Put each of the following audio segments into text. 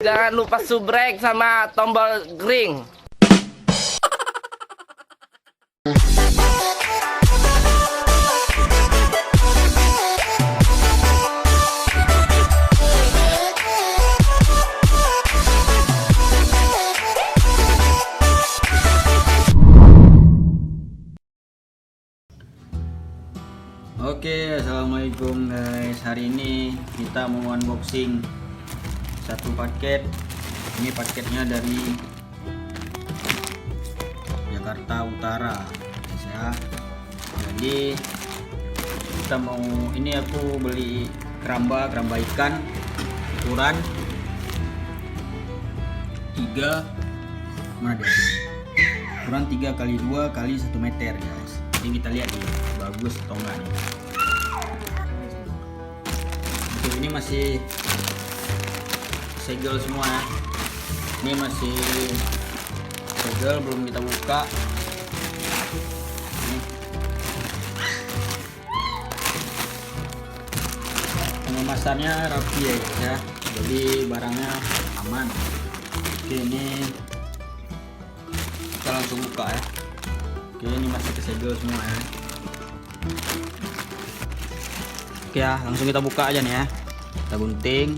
Jangan lupa subrek sama tombol ring. Oke, assalamualaikum guys. Hari ini kita mau unboxing satu paket. Ini paketnya dari Jakarta Utara, guys ya. Jadi kita mau, ini aku beli keramba ikan ukuran 3 mana dia? Ukuran 3 x 2 x 1 meter guys. Ini kita lihat nih, bagus atau enggak nih. Untuk ini masih segel semua ya. Ini masih segel, belum kita buka. Ini. Pengemasannya rapi ya guys ya. Jadi barangnya aman. Oke, ini kita langsung buka ya. Oke, ini masih kesegel semua ya. Oke ya, langsung kita buka aja nih ya. Kita gunting.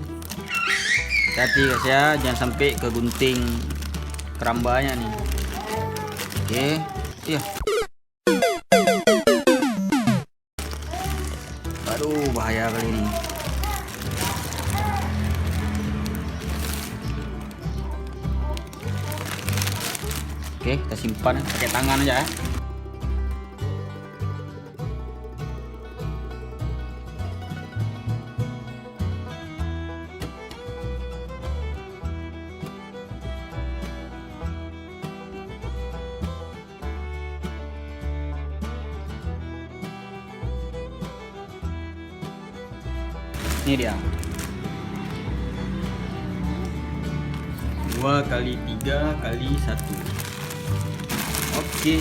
Hati-hati guys ya, jangan sampai kegunting kerambanya nih. Oke, iya. Aduh, bahaya kali ini. Oke, kita simpan pakai tangan aja ya. Ini dia 2 x 3 x 1. Oke.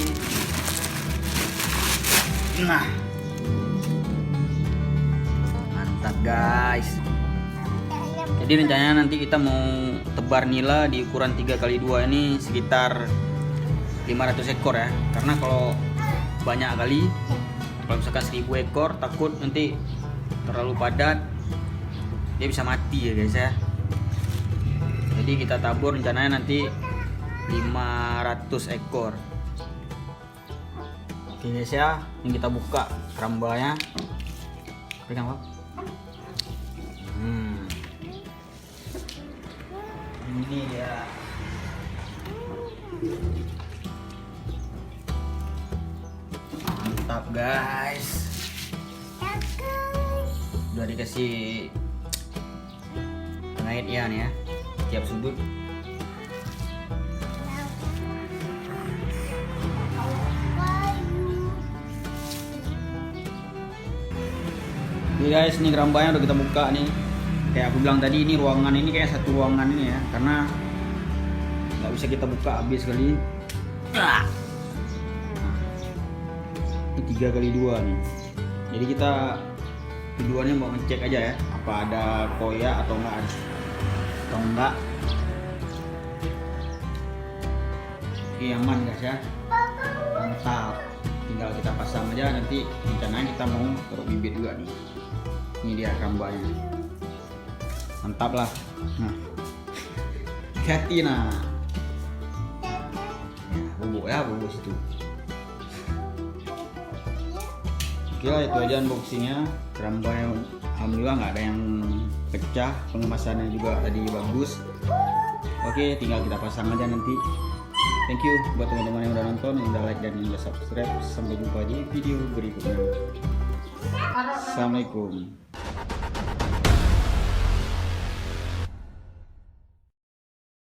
Nah, mantap guys. Jadi rencananya nanti kita mau tebar nila di ukuran 3 x 2 ini sekitar 500 ekor ya. Karena kalau banyak kali, kalau misalkan 1000 ekor, takut nanti terlalu padat, dia bisa mati ya guys ya. Jadi kita tabur rencananya nanti 500 ekor. Oke guys ya, ini kita buka kerambanya. Pegang Pak. Ini dia. Mantap guys. Udah dikasih pengait ya nih ya, tiap sudut. Oke guys, ini kerambanya udah kita buka nih. Kayak aku bilang tadi, ini ruangan ini kayak satu ruangan ini ya, karena nggak bisa kita buka habis kali. Ini 3 x 2 nih. Jadi kita tujuannya mau ngecek aja ya, apa ada koya atau enggak. Oke, aman guys ya, mantap. Tinggal kita pasang aja, nanti rencananya kita mau taruh bibit juga nih. Ini dia kerambanya, mantap lah. Nah, hati nah ya, bubuk situ. Oke lah, itu aja unboxingnya. Kerambanya alhamdulillah nggak ada yang pecah, pengemasannya juga tadi bagus. Oke, tinggal kita pasang aja nanti. Thank you buat teman-teman yang udah nonton, yang udah like dan yang udah subscribe. Sampai jumpa di video berikutnya. Assalamualaikum.